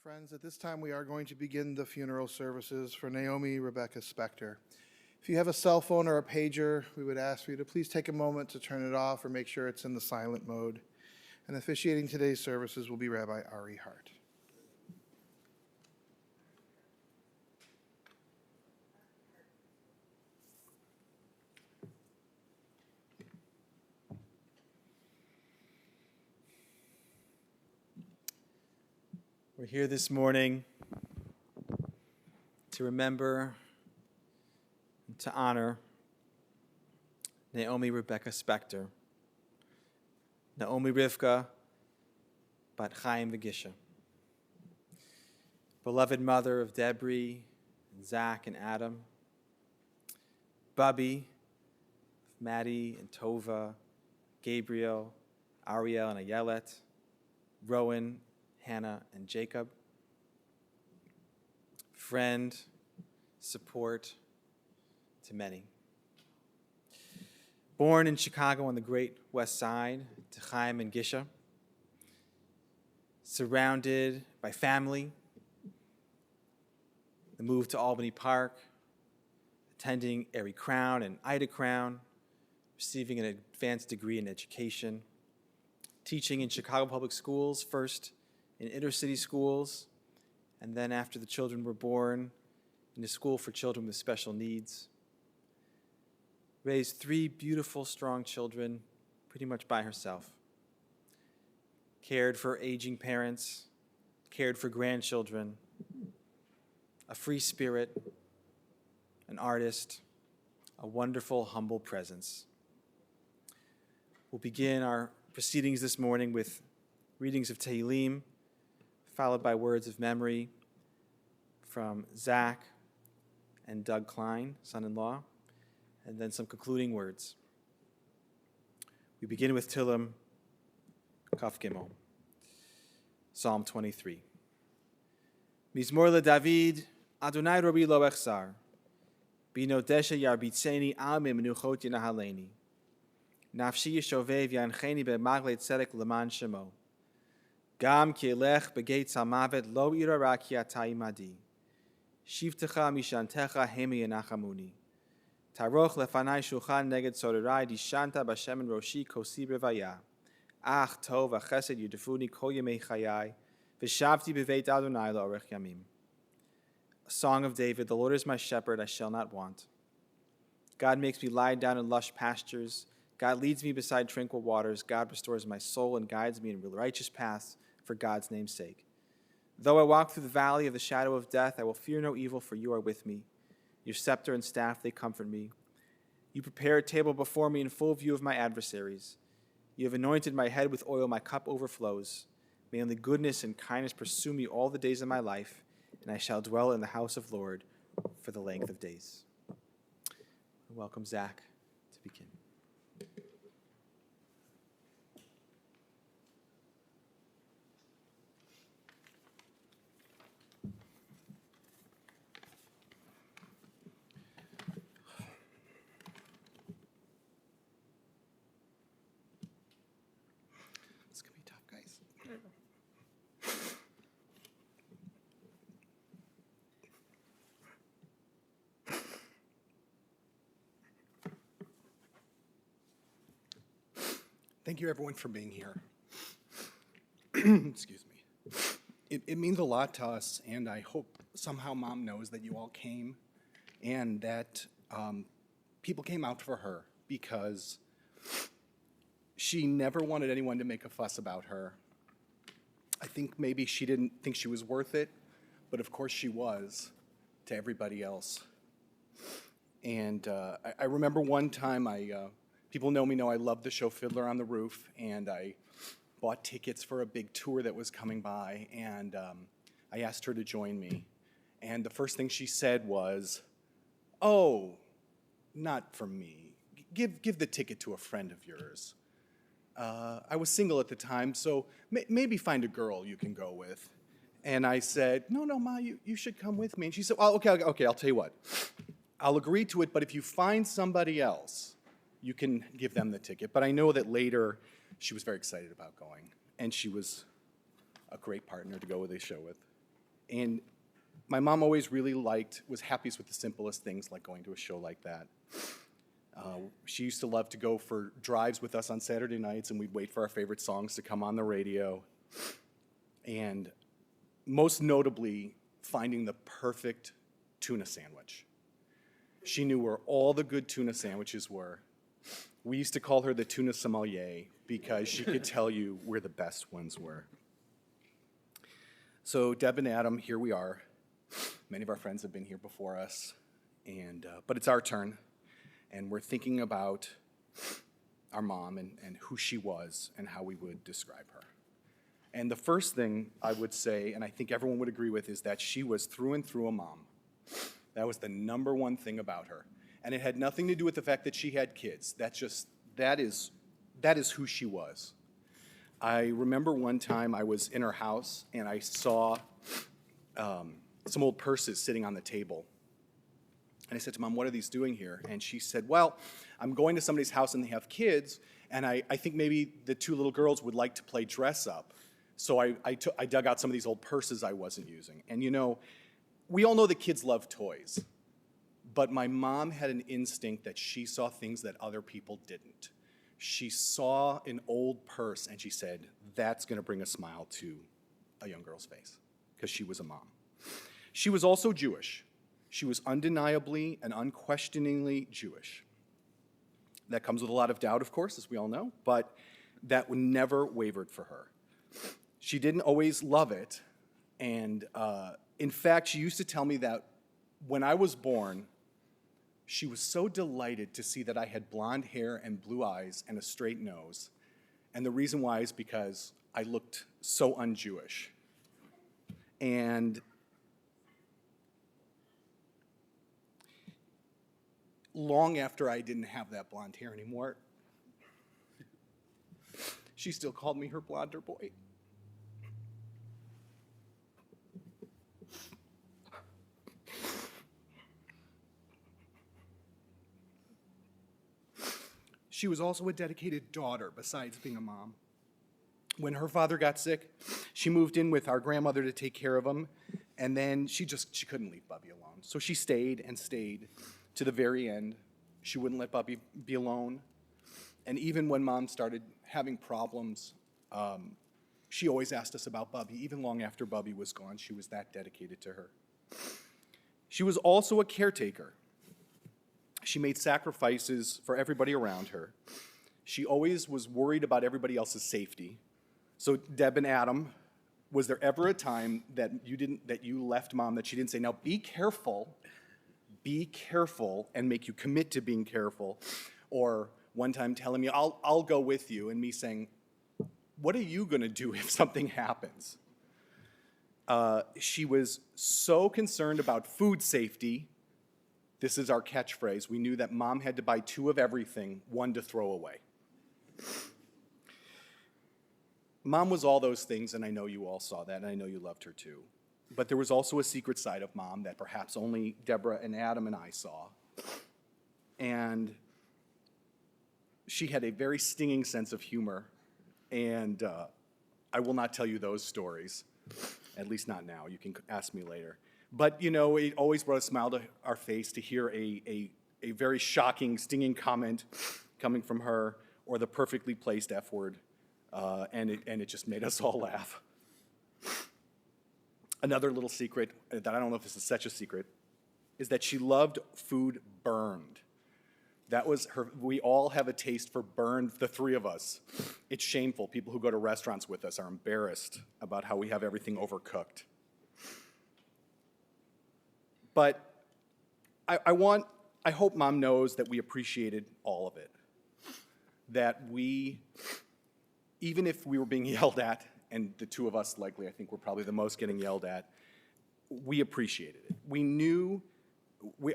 Friends, at this time we are going to begin the funeral services for Naomi Rebecca Spector. If you have a cell phone or a pager, we would ask for you to please take a moment to turn it off or make sure it's in the silent mode. And officiating today's services will be Rabbi Ari Hart. We're here this morning to remember and to honor Naomi Rebecca Spector, Naomi Rivka Bat Chaim V'Gisha, beloved mother of Debri, and Zach and Adam, Bubby, Maddie and Tova, Gabriel, Ariel and Ayelet, Rowan, Hannah and Jacob, friend, support to many. Born in Chicago on the Great West Side to Chaim and Gisha, surrounded by family, the move to Albany Park, attending Erie Crown and Ida Crown, receiving an advanced degree in education, teaching in Chicago public schools, first in inner-city schools, and then after the children were born, in a school for children with special needs. Raised 3 beautiful, strong children pretty much by herself. Cared for aging parents, cared for grandchildren, a free spirit, an artist, a wonderful, humble presence. We'll begin our proceedings this morning with readings of Tehillim, followed by words of memory from Zach and Doug Klein, son-in-law, and then some concluding words. We begin with Tehillim Kaf Gimel, Psalm 23. Mizmor LeDavid, Adonai Robi Lo Echsar, Bino Desha Yarbitzeni Al Menuchot Yinahaleni, Nafshi Yishovev Yancheni B'Magle Tzedek Leman Shemo, Gam ki elech begates hamavet lo ira ra ki ata imadi. Shivtecha mishantecha hemi yenachamuni. Taroch lefanai shulchan neged sorerai dishanta b'shemen roshi kosi revaya. Ach tov v'chesed yudefuni kol yemei chayai. V'shavti b'veit Adonai la'orech yamim. A song of David, the Lord is my shepherd, I shall not want. God makes me lie down in lush pastures. God leads me beside tranquil waters. God restores my soul and guides me in righteous paths for God's name's sake. Though I walk through the valley of the shadow of death, I will fear no evil, for you are with me. Your scepter and staff, they comfort me. You prepare a table before me in full view of my adversaries. You have anointed my head with oil, my cup overflows. May only goodness and kindness pursue me all the days of my life, and I shall dwell in the house of the Lord for the length of days. Welcome, Zach, to begin. Thank you, everyone, for being here. Excuse me. It means a lot to us, and I hope somehow Mom knows that you all came and that people came out for her, because she never wanted anyone to make a fuss about her. I think maybe she didn't think she was worth it, but of course she was to everybody else. And I remember one time people know me, know I love the show Fiddler on the Roof, and I bought tickets for a big tour that was coming by, and I asked her to join me. And the first thing she said was, "Oh, not for me. Give the ticket to a friend of yours." I was single at the time, so maybe find a girl you can go with. And I said, no, Ma, you should come with me. And she said, oh, okay, I'll tell you what. I'll agree to it, but if you find somebody else, you can give them the ticket. But I know that later she was very excited about going, and she was a great partner to go with the show with. And my mom always really was happiest with the simplest things, like going to a show like that. She used to love to go for drives with us on Saturday nights, and we'd wait for our favorite songs to come on the radio. And most notably, finding the perfect tuna sandwich. She knew where all the good tuna sandwiches were. We used to call her the tuna sommelier because she could tell you where the best ones were. So Deb and Adam, here we are. Many of our friends have been here before us, but it's our turn, and we're thinking about our mom and who she was and how we would describe her. And the first thing I would say, and I think everyone would agree with, is that she was through and through a mom. That was the number one thing about her. And it had nothing to do with the fact that she had kids. That is who she was. I remember one time I was in her house and I saw some old purses sitting on the table. And I said to Mom, "What are these doing here?" And she said, "Well, I'm going to somebody's house and they have kids, and I think maybe the two little girls would like to play dress up. So I dug out some of these old purses I wasn't using." And we all know that kids love toys, but my mom had an instinct that she saw things that other people didn't. She saw an old purse and she said, "That's going to bring a smile to a young girl's face," because she was a mom. She was also Jewish. She was undeniably and unquestioningly Jewish. That comes with a lot of doubt, of course, as we all know, but that never wavered for her. She didn't always love it, and in fact, she used to tell me that when I was born, she was so delighted to see that I had blonde hair and blue eyes and a straight nose, and the reason why is because I looked so un-Jewish. And long after I didn't have that blonde hair anymore, she still called me her blonder boy. She was also a dedicated daughter besides being a mom. When her father got sick, she moved in with our grandmother to take care of him, and then she couldn't leave Bubby alone. So she stayed and stayed to the very end. She wouldn't let Bubby be alone. And even when Mom started having problems, she always asked us about Bubby. Even long after Bubby was gone, she was that dedicated to her. She was also a caretaker. She made sacrifices for everybody around her. She always was worried about everybody else's safety. So Deb and Adam, was there ever a time that you left Mom that she didn't say, "Now be careful, and make you commit to being careful"? Or one time telling me, I'll go with you, and me saying, "What are you going to do if something happens?" She was so concerned about food safety. This is our catchphrase. We knew that Mom had to buy 2 of everything, 1 to throw away. Mom was all those things, and I know you all saw that, and I know you loved her too. But there was also a secret side of Mom that perhaps only Deborah and Adam and I saw. And she had a very stinging sense of humor, and I will not tell you those stories, at least not now. You can ask me later. But, it always brought a smile to our face to hear a very shocking, stinging comment coming from her, or the perfectly placed F word, and it just made us all laugh. Another little secret, that I don't know if this is such a secret, is that she loved food burned. That was her. We all have a taste for burned, the 3 of us. It's shameful. People who go to restaurants with us are embarrassed about how we have everything overcooked. But I hope Mom knows that we appreciated all of it. That even if we were being yelled at, and the 2 of us likely, I think, were probably the most getting yelled at, we appreciated it. We knew,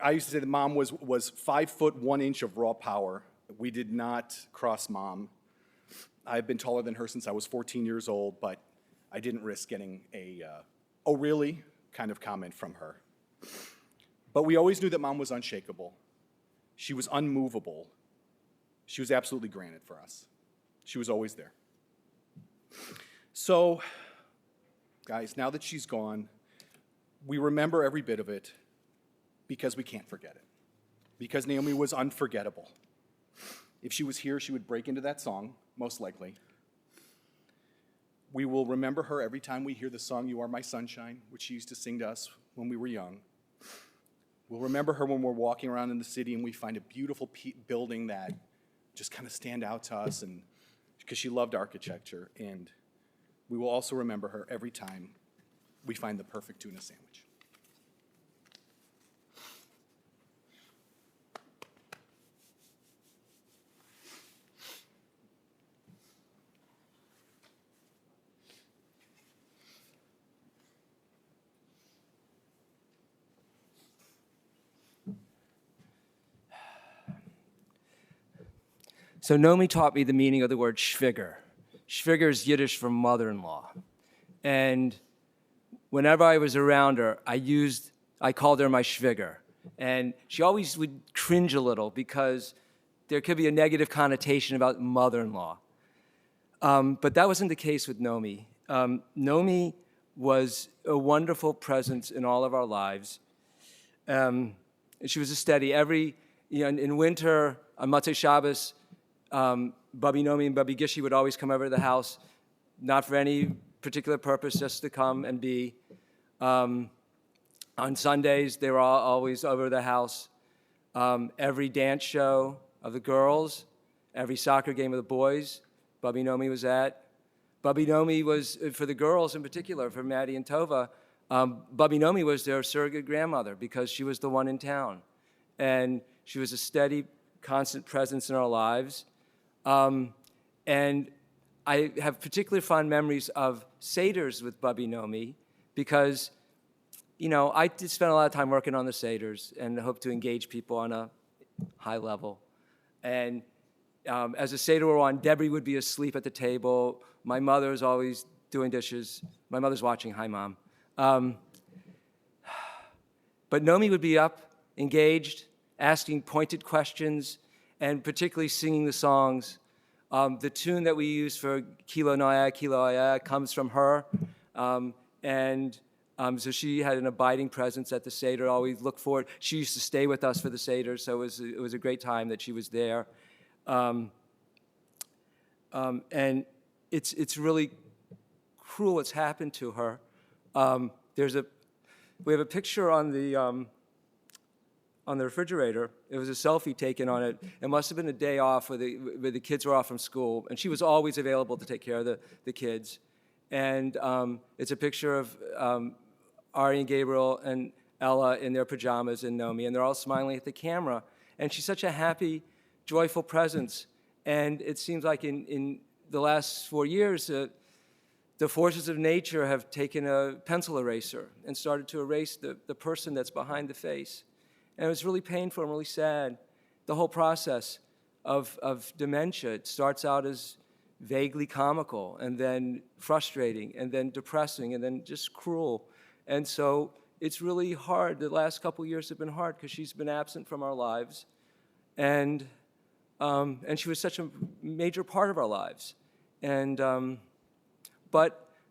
I used to say that Mom was 5 foot 1 inch of raw power. We did not cross Mom. I've been taller than her since I was 14 years old, but I didn't risk getting a, "Oh, really?" kind of comment from her. But we always knew that Mom was unshakable. She was unmovable. She was absolutely granite for us. She was always there. So, guys, now that she's gone, We remember every bit of it because we can't forget it. Because Naomi was unforgettable. If she was here, she would break into that song, most likely. We will remember her every time we hear the song, You Are My Sunshine, which she used to sing to us when we were young. We'll remember her when we're walking around in the city and we find a beautiful building that just kind of stand out to us, and because she loved architecture. And we will also remember her every time we find the perfect tuna sandwich. So Naomi taught me the meaning of the word schwieger. Schwieger is Yiddish for mother-in-law. And whenever I was around her, I called her my schwieger. And she always would cringe a little because there could be a negative connotation about mother-in-law. But that wasn't the case with Naomi. Naomi was a wonderful presence in all of our lives. She was a steady. In winter, on Motzei Shabbos, Bubby Naomi and Bubby Gishi would always come over to the house, not for any particular purpose, just to come and be. On Sundays, they were always over to the house. Every dance show of the girls, every soccer game of the boys, Bubby Naomi was at. Bubby Naomi was, for the girls in particular, for Maddie and Tova, Bubby Naomi was their surrogate grandmother because she was the one in town. And she was a steady, constant presence in our lives. And I have particularly fond memories of Seders with Bubby Naomi because, I did spend a lot of time working on the Seders and hope to engage people on a high level. And as the Seder were on, Debbie would be asleep at the table. My mother was always doing dishes. My mother's watching. Hi, Mom. But Naomi would be up, engaged, asking pointed questions, and particularly singing the songs. The tune that we use for Kilo Naya comes from her. So she had an abiding presence at the Seder, always looked forward. She used to stay with us for the Seder, so it was a great time that she was there. And it's really cruel what's happened to her. We have a picture on the refrigerator. It was a selfie taken on it. It must have been a day off where the kids were off from school, and she was always available to take care of the kids. And it's a picture of Ari and Gabriel and Ella in their pajamas and Naomi, and they're all smiling at the camera. And she's such a happy, joyful presence. And it seems like in the last 4 years, the forces of nature have taken a pencil eraser and started to erase the person that's behind the face. And it was really painful and really sad. The whole process of dementia, it starts out as vaguely comical and then frustrating and then depressing and then just cruel. And so it's really hard. The last couple of years have been hard because she's been absent from our lives. And she was such a major part of our lives. But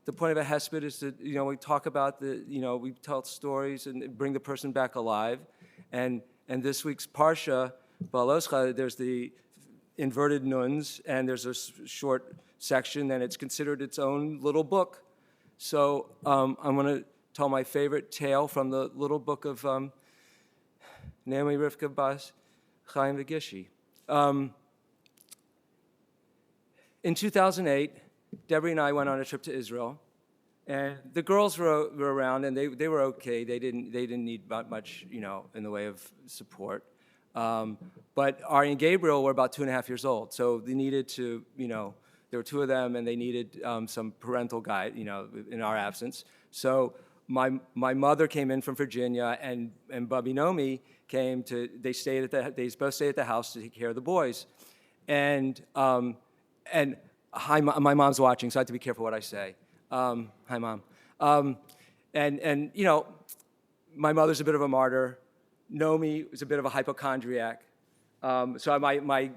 the point of a hesped is that, we talk about we tell stories and bring the person back alive. And this week's Parsha, Baloscha, there's the inverted nuns, and there's a short section, and it's considered its own little book. So I'm going to tell my favorite tale from the little book of Naomi Rivka Bas Chaim Vagishi. In 2008, Debbie and I went on a trip to Israel, and the girls were around, and they were okay. They didn't need much, in the way of support. But Ari and Gabriel were about 2.5 years old, so they needed to, there were two of them, and they needed some parental guide, in our absence. So my mother came in from Virginia, and Bubby Naomi came to. They both stayed at the house to take care of the boys, and hi, my mom's watching, so I have to be careful what I say. Hi, Mom. My mother's a bit of a martyr. Naomi was a bit of a hypochondriac. So my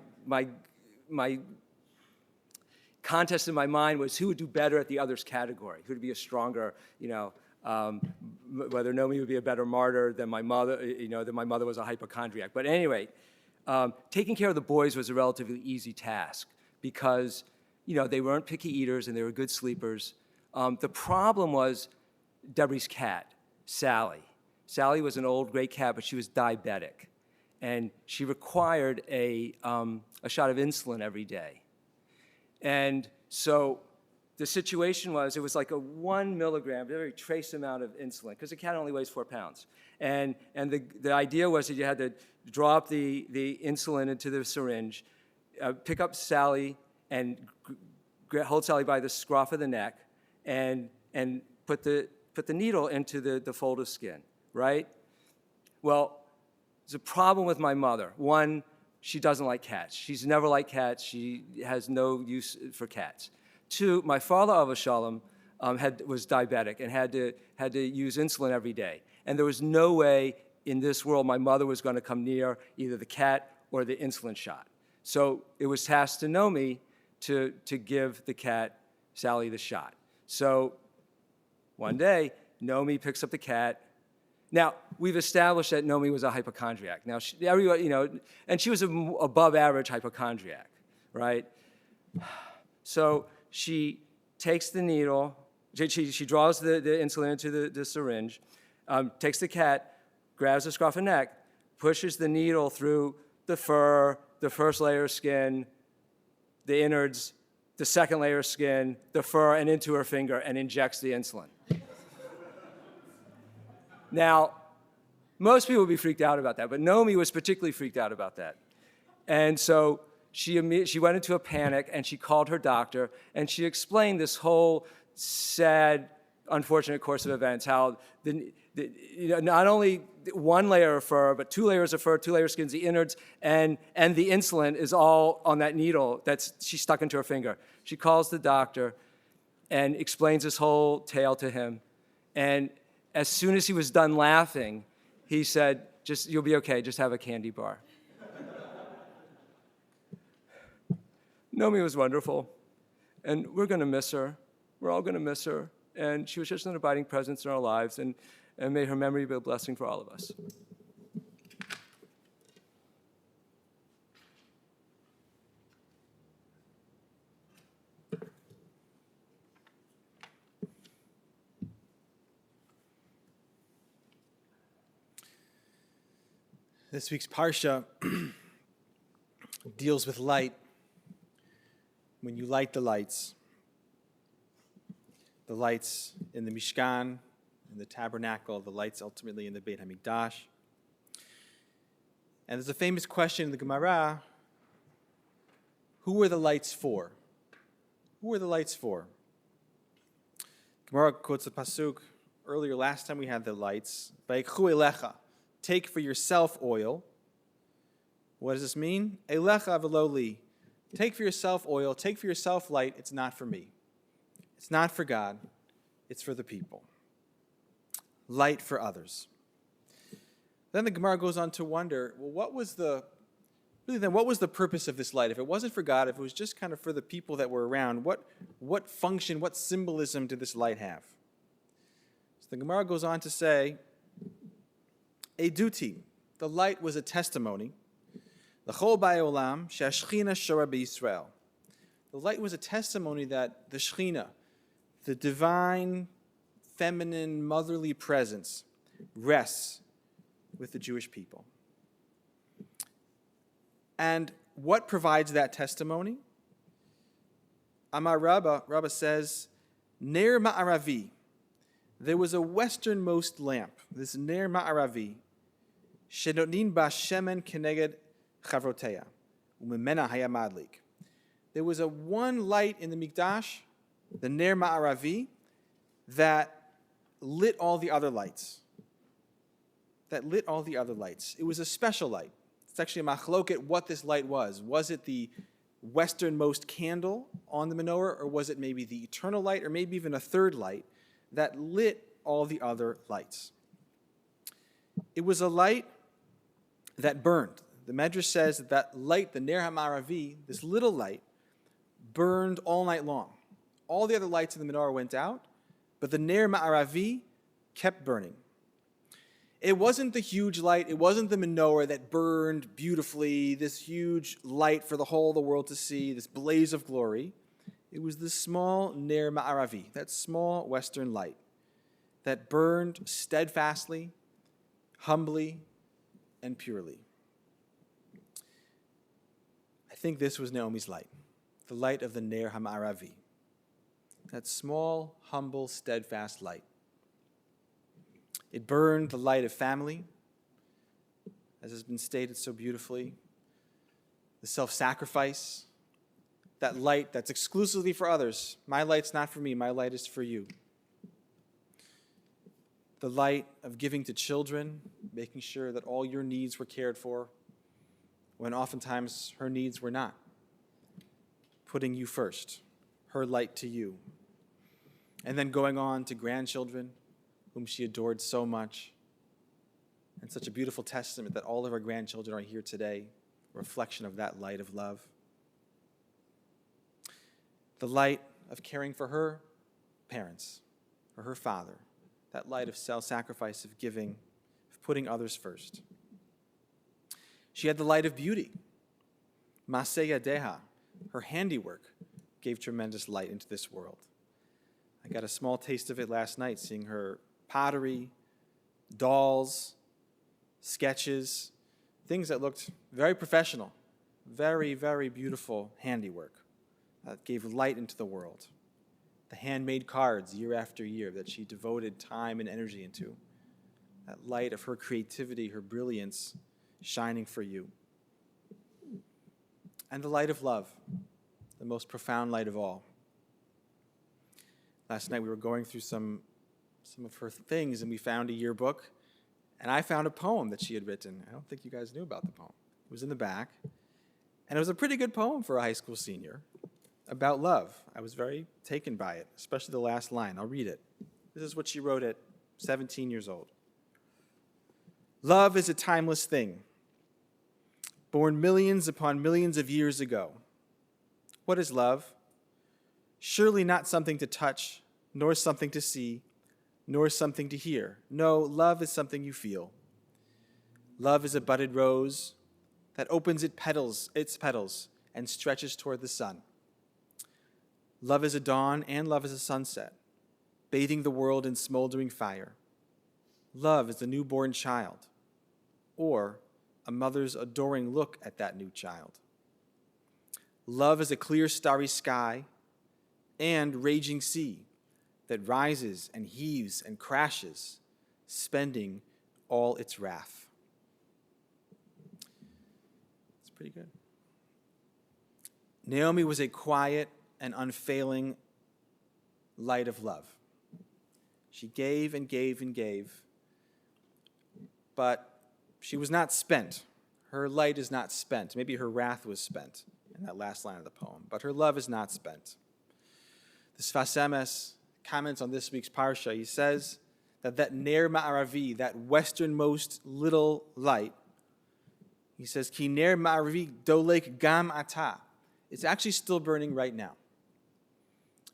contest in my mind was who would do better at the other's category, who would be a stronger, whether Naomi would be a better martyr than my mother, than my mother was a hypochondriac. But anyway, taking care of the boys was a relatively easy task because, they weren't picky eaters and they were good sleepers. The problem was Deborah's cat, Sally. Sally was an old gray cat, but she was diabetic. And she required a shot of insulin every day. And so the situation was, it was like a 1 milligram, very trace amount of insulin, because the cat only weighs 4 pounds. And the idea was that you had to drop the insulin into the syringe, pick up Sally, and hold Sally by the scruff of the neck, and put the needle into the fold of skin, right? Well, there's a problem with my mother. One, she doesn't like cats. She's never liked cats. She has no use for cats. Two, my father, Abba Shalom, was diabetic and had to use insulin every day. And there was no way in this world my mother was going to come near either the cat or the insulin shot. So it was tasked to Naomi to give the cat, Sally, the shot. So one day, Naomi picks up the cat. Now, we've established that Naomi was a hypochondriac. Now, everyone, and she was an above average hypochondriac, right? So she takes the needle, she draws the insulin into the syringe, takes the cat, grabs the scruff of neck, pushes the needle through the fur, the first layer of skin, the innards, the second layer of skin, the fur, and into her finger, and injects the insulin. Now, most people would be freaked out about that, but Naomi was particularly freaked out about that. And so she went into a panic, and she called her doctor, and she explained this whole sad, unfortunate course of events, how not only 1 layer of fur, but 2 layers of fur, 2 layers of skin, the innards, and the insulin is all on that needle she stuck into her finger. She calls the doctor and explains this whole tale to him. And as soon as he was done laughing, he said, you'll be okay, just have a candy bar. Naomi was wonderful, and we're going to miss her. We're all going to miss her. And she was just an abiding presence in our lives, and may her memory be a blessing for all of us. This week's Parsha deals with light. When you light the lights in the Mishkan, in the tabernacle, the lights ultimately in the Beit HaMikdash. And there's a famous question in the Gemara, who were the lights for? Who were the lights for? Gemara quotes the pasuk, earlier last time we had the lights, Vayikchu elecha, take for yourself oil. What does this mean? Elecha v'lo li. Take for yourself oil, take for yourself light, it's not for me. It's not for God, it's for the people. Light for others. Then the Gemara goes on to wonder, well, what was the purpose of this light? If it wasn't for God, if it was just kind of for the people that were around, what function, what symbolism did this light have? So the Gemara goes on to say, Eduti, the light was a testimony. L'chol ba'ei olam she'ashchina shora b'Yisrael. The light was a testimony that the Shechina, the divine, feminine, motherly presence, rests with the Jewish people. And what provides that testimony? Amar Rabbah says, Ner Ma'aravi. There was a westernmost lamp, this Ner Ma'aravi, Shenotin ba shemen keneged chavroteya, umemena haya madlik. There was a one light in the Mikdash, the Ner Ma'aravi, that lit all the other lights. It was a special light. It's actually a machloket what this light was. Was it the westernmost candle on the menorah, or was it maybe the eternal light, or maybe even a third light that lit all the other lights? It was a light that burned. The Medrash says that light, the Ner HaMa'aravi, this little light, burned all night long. All the other lights in the menorah went out, but the Ner Ma'aravi kept burning. It wasn't the huge light, it wasn't the menorah that burned beautifully, this huge light for the whole of the world to see, this blaze of glory. It was the small Ner Ma'aravi, that small western light that burned steadfastly, humbly, and purely. I think this was Naomi's light, the light of the Ner HaMa'aravi, that small, humble, steadfast light. It burned the light of family, as has been stated so beautifully, the self-sacrifice, that light that's exclusively for others. My light's not for me, my light is for you. The light of giving to children, making sure that all your needs were cared for, when oftentimes her needs were not. Putting you first, her light to you. And then going on to grandchildren, whom she adored so much. And such a beautiful testament that all of her grandchildren are here today, a reflection of that light of love. The light of caring for her parents, or her father, that light of self-sacrifice, of giving, of putting others first. She had the light of beauty. Maseya Deha, her handiwork, gave tremendous light into this world. I got a small taste of it last night, seeing her pottery, dolls, sketches, things that looked very professional, very, very beautiful handiwork that gave light into the world. The handmade cards year after year that she devoted time and energy into, that light of her creativity, her brilliance, shining for you. And the light of love, the most profound light of all. Last night we were going through some of her things, and we found a yearbook, and I found a poem that she had written. I don't think you guys knew about the poem. It was in the back, and it was a pretty good poem for a high school senior about love. I was very taken by it, especially the last line. I'll read it. This is what she wrote at 17 years old. Love is a timeless thing, born millions upon millions of years ago. What is love? Surely not something to touch, nor something to see, nor something to hear. No, love is something you feel. Love is a budded rose that opens its petals and stretches toward the sun. Love is a dawn and love is a sunset, bathing the world in smoldering fire. Love is the newborn child, or a mother's adoring look at that new child. Love is a clear starry sky and raging sea that rises and heaves and crashes, spending all its wrath. It's pretty good. Naomi was a quiet and unfailing light of love. She gave and gave and gave, but she was not spent. Her light is not spent. Maybe her wrath was spent in that last line of the poem, but her love is not spent. The Sfas Emes comments on this week's Parsha. He says that Ner Ma'aravi, that westernmost little light, he says, Ki Ner Ma'aravi dolek gam ata. It's actually still burning right now.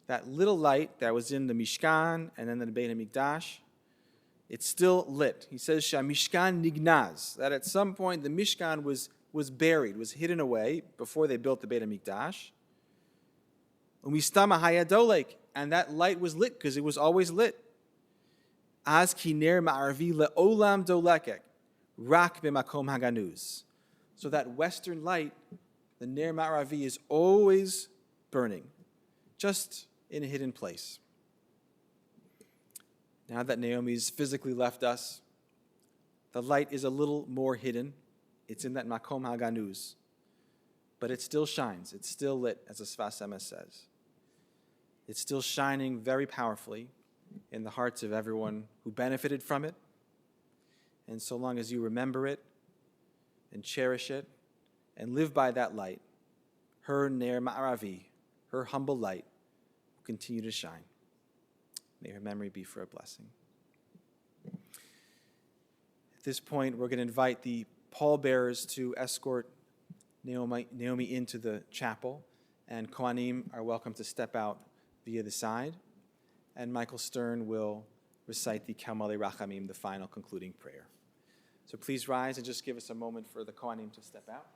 That little light that was in the Mishkan and then the Beit HaMikdash, it's still lit. He says, Mishkan nignaz, that at some point the Mishkan was buried, was hidden away before they built the Beit HaMikdash. Umistama hayadolek, and that light was lit because it was always lit. Az ki ner ma'arvi le'olam dolekek, rak b'makom haganuz. So that western light, the ner ma'aravi, is always burning, just in a hidden place. Now that Naomi's physically left us, the light is a little more hidden. It's in that makom haganuz. But it still shines. It's still lit, as the Sfas Emes says. It's still shining very powerfully in the hearts of everyone who benefited from it. And so long as you remember it and cherish it and live by that light, her Ner Ma'aravi, her humble light, will continue to shine. May her memory be for a blessing. At this point, we're going to invite the pallbearers to escort Naomi into the chapel, and Kohanim are welcome to step out via the side, and Michael Stern will recite the Kamale Rachamim, the final concluding prayer. So please rise and just give us a moment for the Kohanim to step out.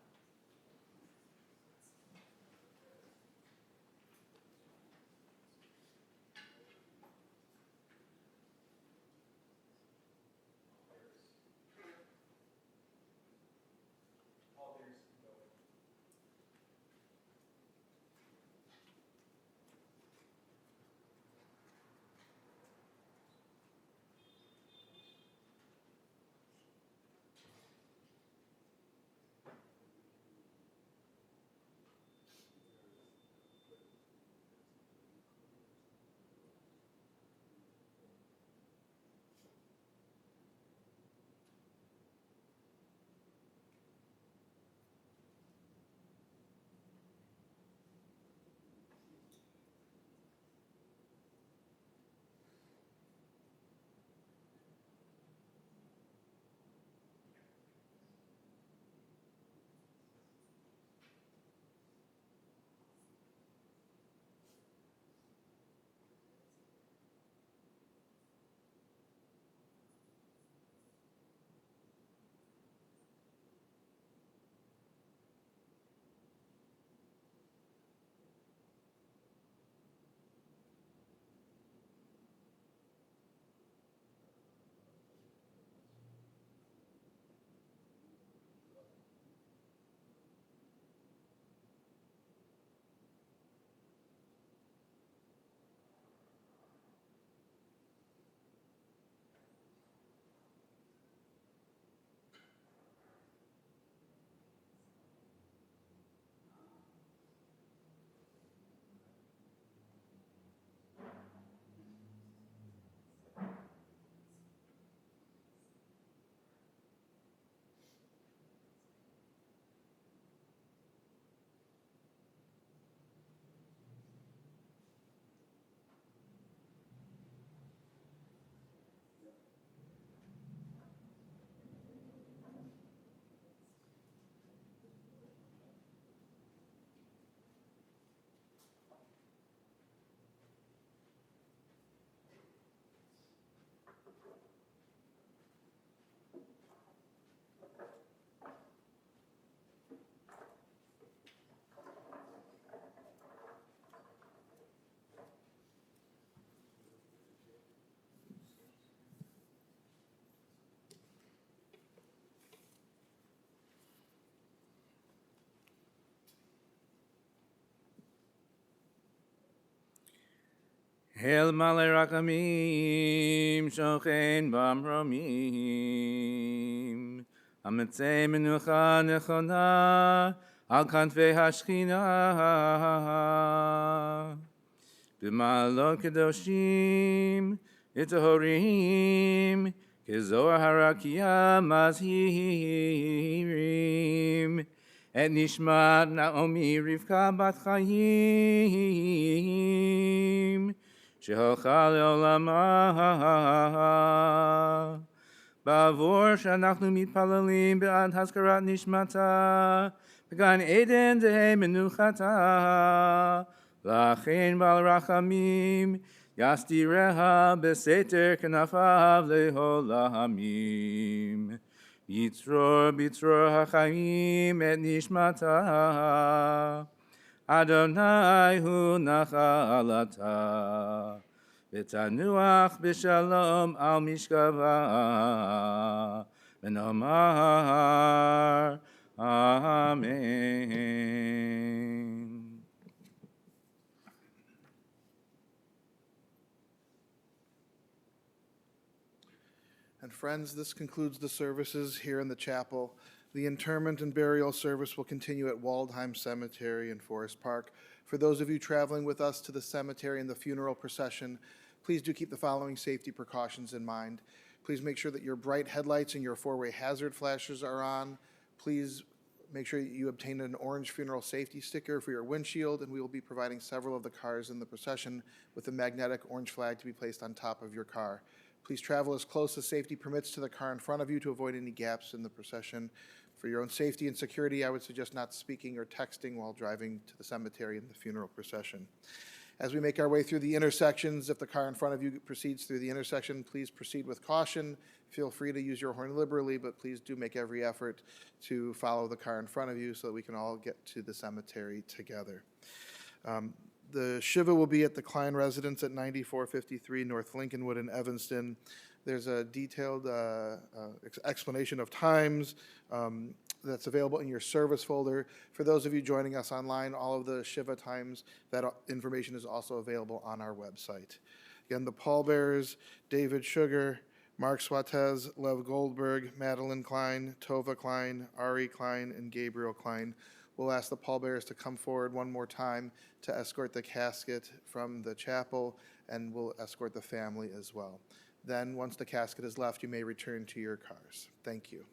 Hail Male Rakamim, Shochen Bamromim, Ametzei Menucha Nechona, Al Kanfei Hashchina, B'Ma'alot Kedoshim, Itahorim, Kezoar Harakia Mazhirim, Et Nishmat Naomi Rivka Bat Chayim, שהלכה לעולמה, בעבור שאנחנו מתפללים בעד הזכרת נשמתה, בגן עדן תהא מנוחתה, לכן בעל רחמים, יסתיריה בסתר כנפיו לעולמים. בצרור החיים את נשמתה, אדוני הוא נחלתה, ותנוח בשלום על משכבה, ונאמר אמן. And friends, this concludes the services here in the chapel. The interment and burial service will continue at Waldheim Cemetery in Forest Park. For those of you traveling with us to the cemetery and the funeral procession, please do keep the following safety precautions in mind. Please make sure that your bright headlights and your four-way hazard flashes are on. Please make sure that you obtain an orange funeral safety sticker for your windshield, and we will be providing several of the cars in the procession with a magnetic orange flag to be placed on top of your car. Please travel as close as safety permits to the car in front of you to avoid any gaps in the procession. For your own safety and security, I would suggest not speaking or texting while driving to the cemetery and the funeral procession. As we make our way through the intersections, if the car in front of you proceeds through the intersection, please proceed with caution. Feel free to use your horn liberally, but please do make every effort to follow the car in front of you so that we can all get to the cemetery together. The Shiva will be at the Klein residence at 9453 North Lincolnwood in Evanston. There's a detailed explanation of times that's available in your service folder. For those of you joining us online, all of the Shiva times, that information is also available on our website. Again, the pallbearers, David Sugar, Mark Swatez, Lev Goldberg, Madeline Klein, Tova Klein, Ari Klein, and Gabriel Klein. We'll ask the pallbearers to come forward one more time to escort the casket from the chapel, and we'll escort the family as well. Then, once the casket is left, you may return to your cars. Thank you.